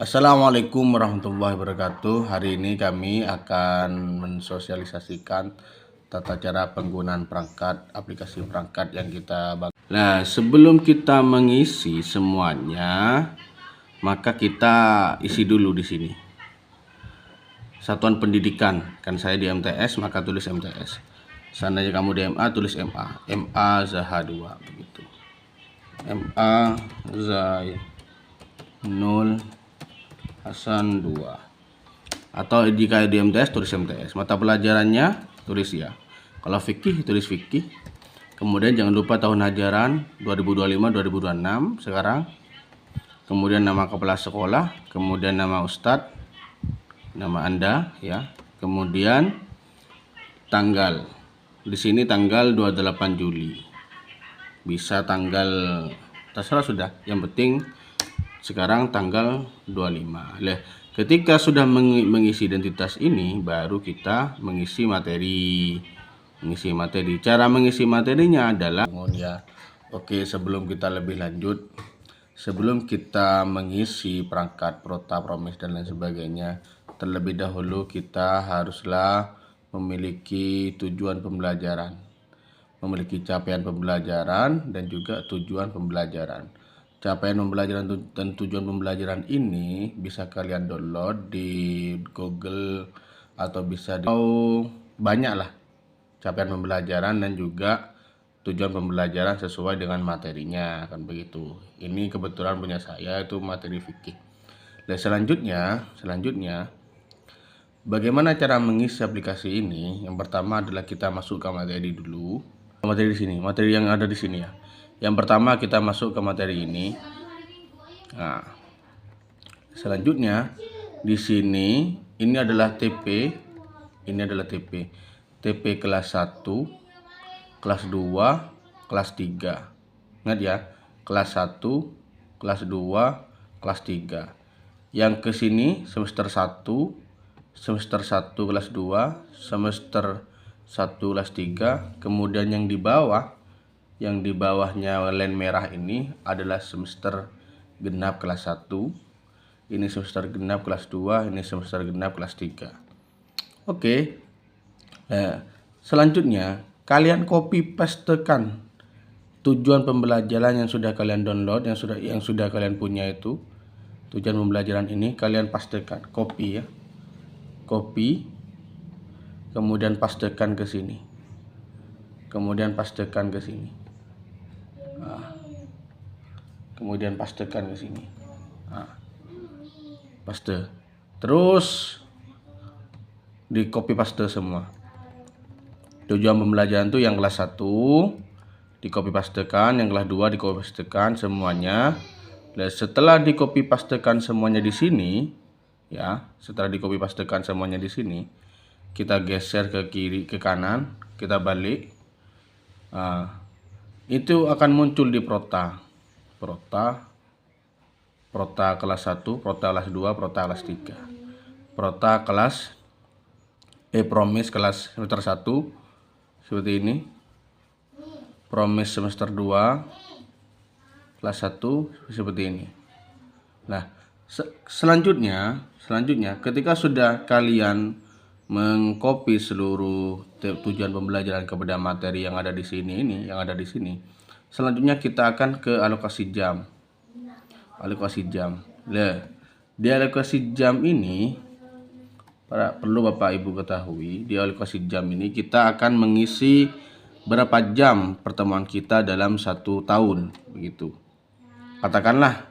Assalamualaikum warahmatullahi wabarakatuh. Hari ini kami akan mensosialisasikan tata cara penggunaan perangkat aplikasi perangkat yang kita bangun. Nah, sebelum kita mengisi semuanya, maka kita isi dulu di sini. Satuan pendidikan, kan saya di MTS, maka tulis MTS. Seandainya kamu di MA, tulis MA. MA Zaha 2 begitu. MA Zainul Hasan 2. Atau jika di MTS tulis MTS. Mata pelajarannya tulis ya. Kalau fikih tulis fikih. Kemudian jangan lupa tahun ajaran 2025-2026 sekarang. Kemudian nama kepala sekolah, kemudian nama ustadz, nama Anda ya. Kemudian tanggal. Di sini tanggal 28 Juli. Bisa tanggal terserah sudah. Yang penting sekarang tanggal 25. Ketika sudah mengisi identitas ini, baru kita mengisi materi. Cara mengisi materinya adalah ya. Oke, sebelum kita lebih lanjut, sebelum kita mengisi perangkat, prota, promis dan lain sebagainya, terlebih dahulu kita haruslah memiliki tujuan pembelajaran, memiliki capaian pembelajaran dan juga tujuan pembelajaran. Capaian pembelajaran dan tujuan pembelajaran ini bisa kalian download di Google atau bisa banyak lah capaian pembelajaran dan juga tujuan pembelajaran sesuai dengan materinya, kan begitu. Ini kebetulan punya saya itu materi fikih. Dan selanjutnya bagaimana cara mengisi aplikasi ini? Yang pertama adalah kita masuk ke materi dulu. Materi di sini, materi yang ada di sini ya. Yang pertama kita masuk ke materi ini. Nah, selanjutnya di sini ini adalah TP. Ini adalah TP. TP kelas 1, kelas 2, kelas 3. Ingat ya, kelas 1, kelas 2, kelas 3. Yang ke sini semester 1 kelas 2, semester 1 kelas 3. Kemudian yang di bawahnya len merah ini adalah semester genap kelas 1. Ini semester genap kelas 2, ini semester genap kelas 3. Oke. Selanjutnya kalian copy pastekan tujuan pembelajaran yang sudah kalian download, yang sudah kalian punya itu. Tujuan pembelajaran ini kalian pastekan, copy ya. Copy. Kemudian pastekan ke sini. Kemudian pastekan ke sini. Kemudian pastekan ke sini. Paste. Terus di copy paste semua. Tujuan pembelajaran itu yang kelas 1 di copy pastekan, yang kelas 2 di copy pastekan semuanya. Dan setelah di copy pastekan semuanya di sini ya, kita geser ke kiri ke kanan, kita balik. Itu akan muncul di prota kelas 1, prota kelas 2, prota kelas 3. Prota kelas promis kelas semester 1 seperti ini. Promis semester 2 kelas 1 seperti ini. Nah, selanjutnya ketika sudah kalian mengcopy seluruh tujuan pembelajaran kepada materi yang ada di sini selanjutnya kita akan ke alokasi jam. Di alokasi jam ini perlu Bapak Ibu ketahui, di alokasi jam ini kita akan mengisi berapa jam pertemuan kita dalam 1 tahun begitu. Katakanlah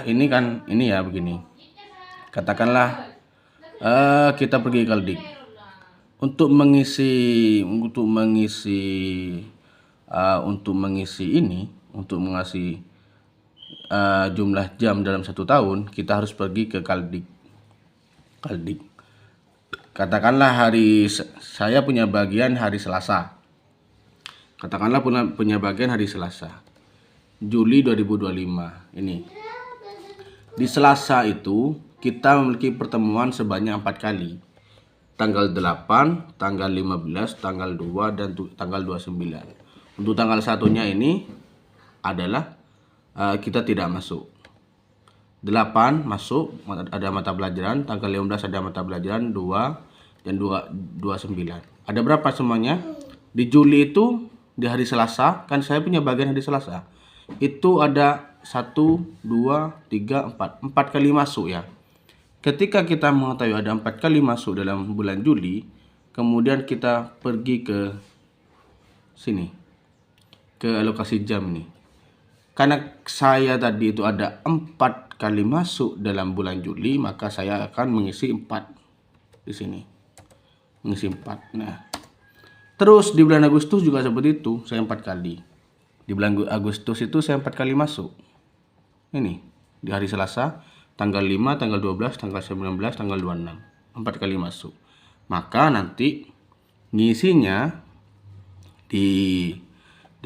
ini ya begini. Katakanlah kita pergi ke Kaldik untuk mengisi jumlah jam dalam 1 tahun, kita harus pergi ke Kaldik. Katakanlah saya punya bagian hari Selasa. Juli 2025 ini. Di Selasa itu kita memiliki pertemuan sebanyak 4 kali. Tanggal 8, tanggal 15, tanggal 2 dan tanggal 29. Untuk tanggal 1-nya ini adalah kita tidak masuk. 8 masuk, ada mata pelajaran. Tanggal 15 ada mata pelajaran 2 dan 29. Ada berapa semuanya? Di Juli itu di hari Selasa, kan saya punya bagian hari Selasa. Itu ada 1, 2, 3, 4. 4 kali masuk ya. Ketika kita mengetahui ada 4 kali masuk dalam bulan Juli, kemudian kita pergi ke sini, ke alokasi jam ini. Karena saya tadi itu ada 4 kali masuk dalam bulan Juli, maka saya akan mengisi 4 di sini. Mengisi 4. Nah, terus di bulan Agustus juga seperti itu, saya 4 kali. Di bulan Agustus itu saya 4 kali masuk. Ini, di hari Selasa, tanggal 5, tanggal 12, tanggal 19, tanggal 26. 4 kali masuk. Maka nanti ngisinya di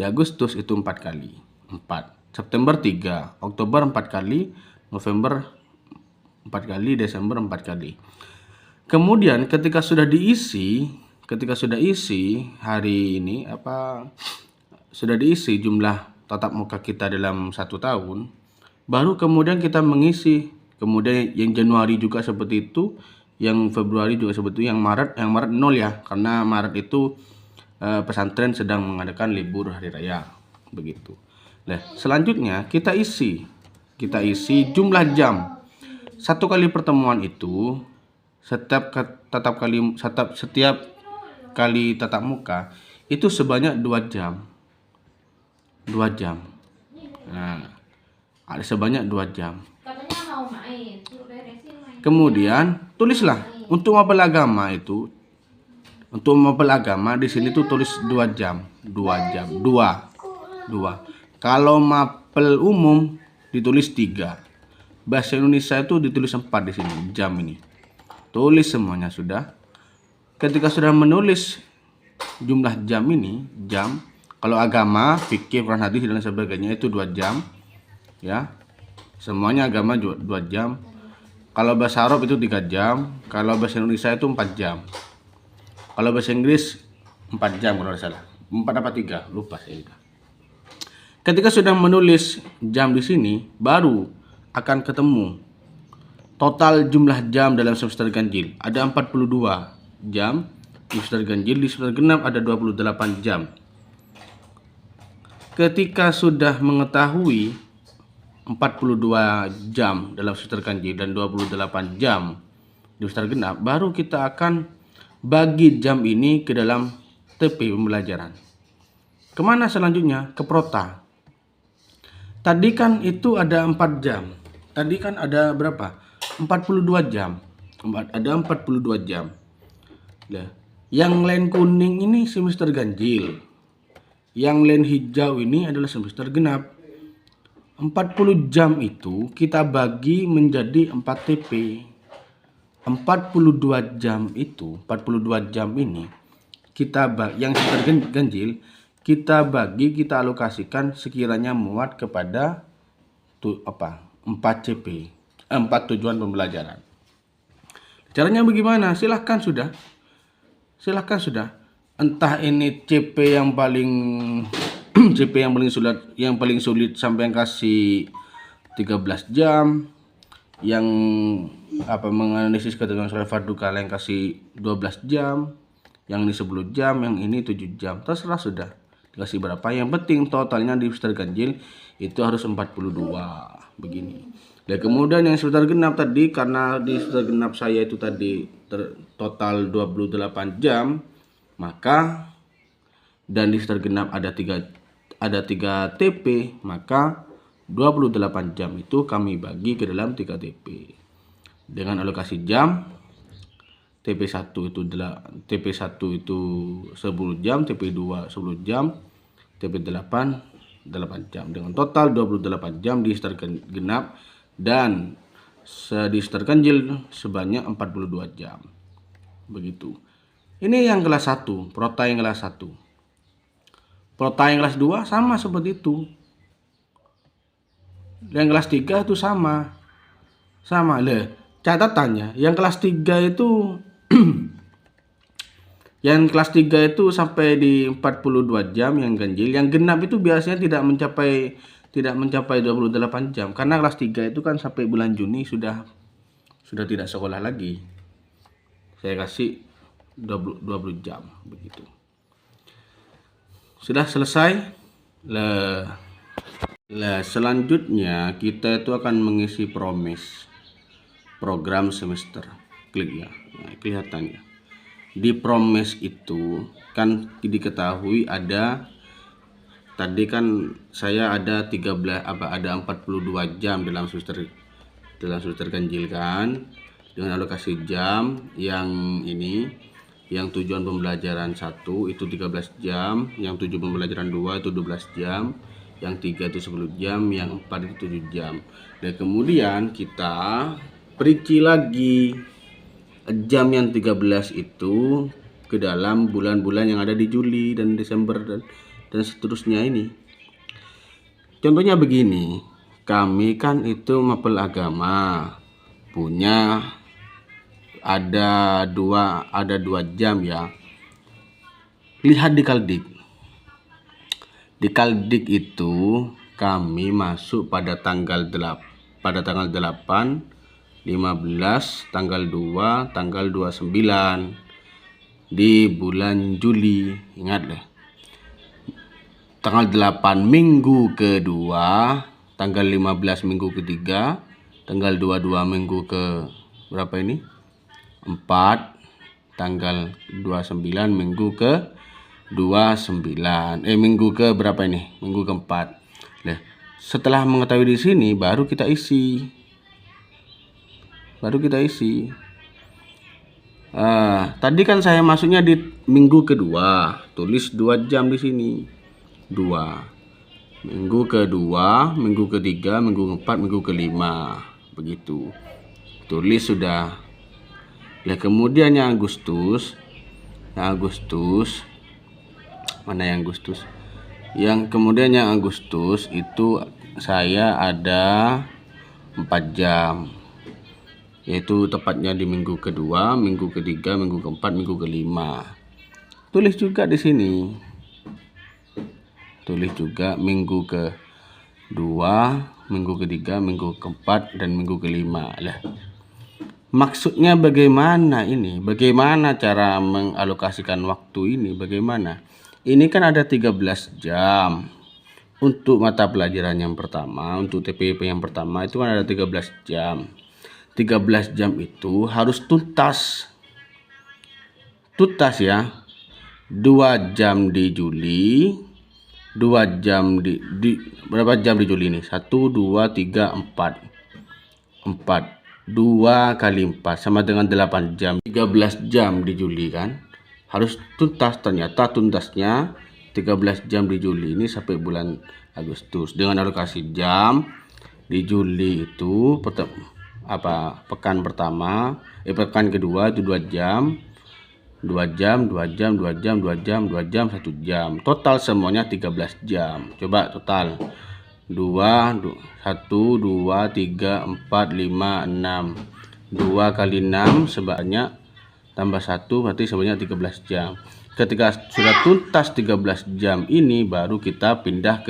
Agustus itu 4 kali. 4. September 3, Oktober 4 kali, November 4 kali, Desember 4 kali. Kemudian ketika sudah diisi hari ini sudah diisi jumlah tatap muka kita dalam 1 tahun, baru kemudian kita mengisi. Kemudian yang Januari juga seperti itu, yang Februari juga seperti itu, yang Maret 0 ya, karena Maret itu pesantren sedang mengadakan libur hari raya, begitu. Nah, selanjutnya kita isi jumlah jam. Satu kali pertemuan itu setiap kali tatap muka itu sebanyak 2 jam. 2 jam. Nah, ada sebanyak 2 jam. Kemudian tulislah untuk mapel agama itu. Untuk mapel agama di sini tuh tulis 2 jam. 2 jam. 2. Kalau mapel umum ditulis 3. Bahasa Indonesia itu ditulis 4 di sini, jam ini. Tulis semuanya sudah. Ketika sudah menulis jumlah jam ini, kalau agama, fikih, Quran, hadis dan sebagainya itu 2 jam. Ya. Semuanya agama 2 jam. Kalau bahasa Arab itu 3 jam, kalau bahasa Indonesia itu 4 jam. Kalau bahasa Inggris 4 jam kalau tidak salah. 4 apa 3, lupa saya. Ketika sudah menulis jam di sini, baru akan ketemu total jumlah jam dalam semester ganjil. Ada 42 jam di semester ganjil, di semester genap ada 28 jam. Ketika sudah mengetahui 42 jam dalam semester ganjil dan 28 jam di semester genap, baru kita akan bagi jam ini ke dalam TP pembelajaran. Kemana selanjutnya? Ke Prota. Tadi kan itu ada 4 jam. Tadi kan ada berapa? 42 jam. Ada 42 jam. Nah, yang line kuning ini semester ganjil. Yang line hijau ini adalah semester genap. 40 jam itu kita bagi menjadi 4 TP. 42 jam itu, 42 jam ini kita yang semester ganjil kita bagi, kita alokasikan sekiranya muat kepada 4 CP, 4 tujuan pembelajaran. Caranya bagaimana? Silahkan sudah. Entah ini CP yang paling sulit sampai yang kasih 13 jam, yang menganalisis ketentuan sholat fardu kala yang kasih 12 jam, yang ini 10 jam, yang ini 7 jam. Terserah sudah. Dikasih berapa, yang penting totalnya di semester ganjil itu harus 42 begini. Dan kemudian yang semester genap tadi, karena di semester genap saya itu tadi total 28 jam, maka dan di semester genap ada 3 TP, maka 28 jam itu kami bagi ke dalam 3 TP dengan alokasi jam. TP1 itu 10 jam, TP2 10 jam, TP8 8 jam, dengan total 28 jam di semester genap dan di semester ganjil sebanyak 42 jam. Begitu. Ini yang kelas 1, Prota yang kelas 1. Prota yang kelas 2 sama seperti itu. Yang kelas 3 itu sama. Catatannya, yang kelas 3 itu yang kelas 3 itu sampai di 42 jam yang ganjil. Yang genap itu biasanya tidak mencapai tidak mencapai 28 jam karena kelas 3 itu kan sampai bulan Juni sudah tidak sekolah lagi. Saya kasih 20 jam begitu. Sudah selesai. Selanjutnya kita itu akan mengisi program semester. Klik ya. Nah, kelihatannya. Di promes itu kan diketahui ada, tadi kan saya ada 42 jam dalam semester ganjil kan, dengan alokasi jam yang ini, yang tujuan pembelajaran 1 itu 13 jam, yang tujuan pembelajaran 2 itu 12 jam, yang 3 itu 10 jam, yang 4 itu 7 jam. Dan kemudian kita perinci lagi jam yang 13 itu ke dalam bulan-bulan yang ada di Juli dan Desember dan seterusnya ini. Contohnya begini, kami kan itu mapel agama, punya ada dua jam ya. Lihat di Kaldik. Di Kaldik itu kami masuk pada tanggal 8, 15, tanggal 2, tanggal 29 di bulan Juli. Ingat deh. Tanggal 8 minggu kedua, tanggal 15 minggu ketiga, tanggal 22 minggu ke berapa ini? 4, tanggal 29 minggu ke 29. Minggu ke berapa ini? Minggu keempat. Nah, setelah mengetahui di sini baru kita isi. Tadi kan saya masuknya di minggu kedua, tulis 2 jam di sini. 2. Minggu kedua, minggu ketiga, minggu keempat, minggu kelima. Begitu. Tulis sudah. Nah, kemudian yang Agustus. Mana yang Agustus? Yang kemudian yang Agustus itu saya ada 4 jam. Yaitu tepatnya di minggu kedua, minggu ketiga, minggu keempat, minggu kelima. Tulis juga di sini. Tulis juga minggu kedua, minggu ketiga, minggu keempat, dan minggu kelima. Lah, maksudnya bagaimana ini? Bagaimana cara mengalokasikan waktu ini? Bagaimana? Ini kan ada 13 jam. Untuk mata pelajaran yang pertama, untuk TPP yang pertama itu kan ada 13 jam. 13 jam itu harus tuntas. Tuntas ya. 2 jam di Juli, 2 jam di berapa jam di Juli ini? 1, 2, 3, 4. 2 kali 4 sama dengan 8 jam. 13 jam di Juli kan. Harus tuntas, ternyata tuntasnya 13 jam di Juli ini sampai bulan Agustus. Dengan alokasi jam di Juli itu pekan pertama, pekan kedua itu 2 jam. 2 jam, 2 jam, 2 jam, 2 jam, 2 jam, 1 jam. Total semuanya 13 jam. Coba total. 1, 2, 3, 4, 5, 6. 2 kali 6 sebanyak tambah 1 berarti sebanyak 13 jam. Ketika sudah tuntas 13 jam ini baru kita pindah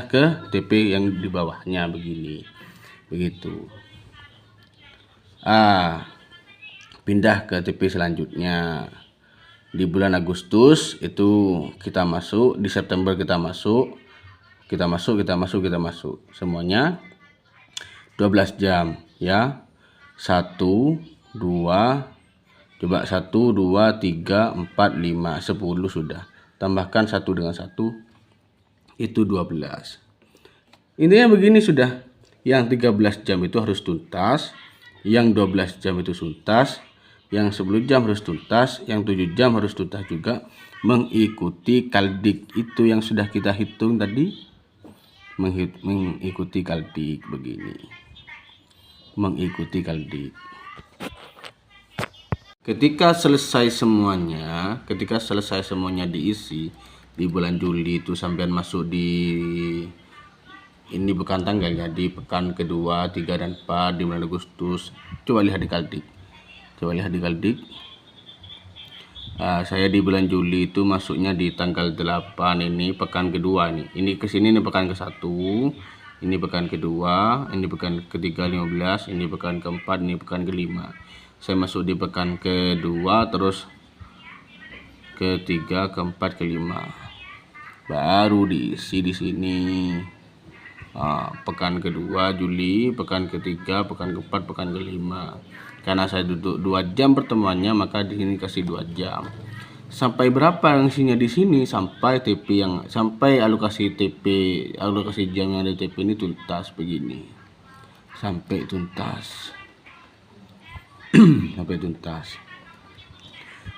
ke TP yang di bawahnya begini. Begitu. Pindah ke TP selanjutnya. Di bulan Agustus itu kita masuk, di September kita masuk. Semuanya 12 jam ya. 1, 2, coba 1, 2, 3, 4, 5, 10 sudah. Tambahkan 1 dengan 1 itu 12. Intinya begini sudah. Yang 13 jam itu harus tuntas, yang 12 jam itu tuntas, yang 10 jam harus tuntas, yang 7 jam harus tuntas juga, mengikuti Kaldik itu yang sudah kita hitung tadi. Mengikuti Kaldik begini. Mengikuti Kaldik. Ketika selesai semuanya diisi di bulan Juli itu sampai masuk di ini bukan tanggal ya, di pekan kedua, 3 dan 4 di bulan Agustus. Coba lihat di Kaldik. Saya di bulan Juli itu masuknya di tanggal 8 ini, pekan kedua nih. Ini kesini nih pekan ke-1, ini pekan kedua, ini pekan ketiga 15, ini pekan keempat, ini pekan kelima. Saya masuk di pekan kedua, terus ketiga, keempat, kelima. Baru diisi di sini. Pekan kedua Juli, pekan ketiga, pekan keempat, pekan kelima. Karena saya duduk 2 jam pertemuannya, maka di sini kasih 2 jam. Sampai berapa isinya di sini? Sampai alokasi jam yang ada TP ini tuntas begini. Sampai tuntas. Sampai tuntas.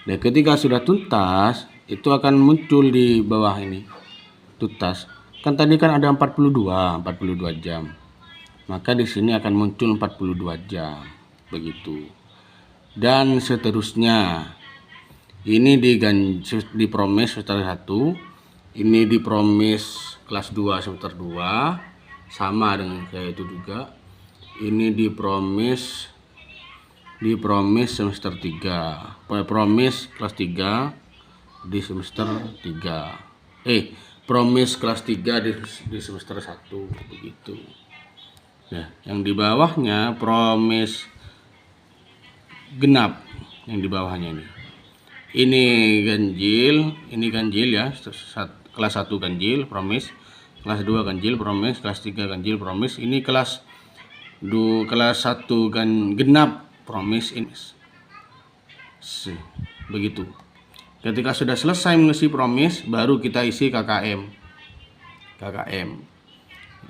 Dan ketika sudah tuntas, itu akan muncul di bawah ini. Tuntas. Kan tadi kan ada 42 jam. Maka di sini akan muncul 42 jam. Begitu. Dan seterusnya. Ini di promise semester 1. Ini di promise kelas 2 semester 2. Sama dengan kayak itu juga. Ini di promise semester 3. Promise kelas 3 di semester 3. Promise kelas 3 di semester 1 begitu. Nah, yang di bawahnya promise genap yang di bawahnya ini. Ini ganjil ya. Kelas 1 ganjil promise, kelas 2 ganjil promise, kelas 3 ganjil promise. Ini kelas 1 genap promise ini. Begitu. Ketika sudah selesai mengisi promise, baru kita isi KKM.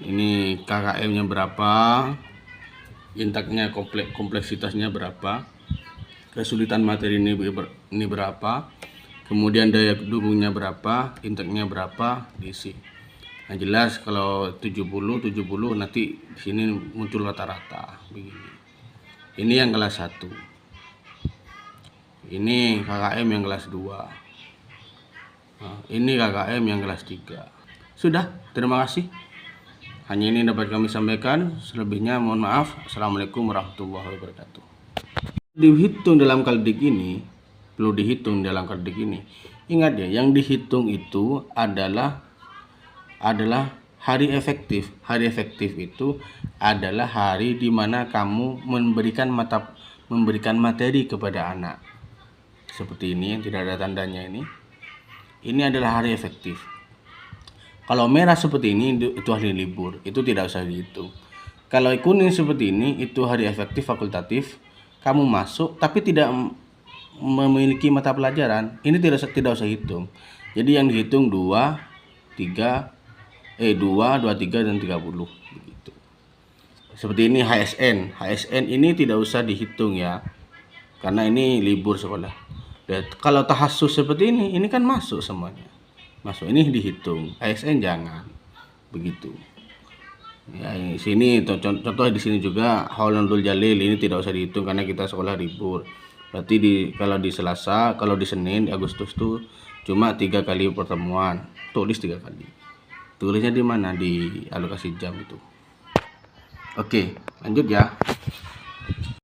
Ini KKM-nya berapa? Intaknya kompleksitasnya berapa? Kesulitan materi ini berapa? Kemudian daya dukungnya berapa? Intaknya berapa? Diisi. Nah, jelas kalau 70 nanti di sini muncul rata-rata begini. Ini yang kelas 1. Ini KKM yang kelas 2. Ini KKM yang kelas 3. Sudah, terima kasih. Hanya ini dapat kami sampaikan. Selebihnya mohon maaf. Assalamualaikum warahmatullahi wabarakatuh. Dihitung dalam kaldik ini, perlu dihitung dalam kaldik ini. Ingat ya, yang dihitung itu adalah hari efektif. Hari efektif itu adalah hari di mana kamu memberikan materi kepada anak. Seperti ini yang tidak ada tandanya ini. Ini adalah hari efektif. Kalau merah seperti ini itu hari libur, itu tidak usah dihitung. Kalau kuning seperti ini itu hari efektif fakultatif. Kamu masuk tapi tidak memiliki mata pelajaran. Ini tidak usah hitung. Jadi yang dihitung 2, 3 dan 30 begitu. Seperti ini HSN. HSN ini tidak usah dihitung ya. Karena ini libur sekolah. Dan kalau tahassus seperti ini kan masuk semuanya. Masuk ini dihitung. ASN jangan. Begitu. Ya, di sini contoh di sini juga Haulul Jalil ini tidak usah dihitung karena kita sekolah libur. Berarti kalau di Selasa, kalau di Senin di Agustus tuh cuma 3 kali pertemuan. Tulis 3 kali. Tulisnya di mana? Di alokasi jam itu. Oke, lanjut ya.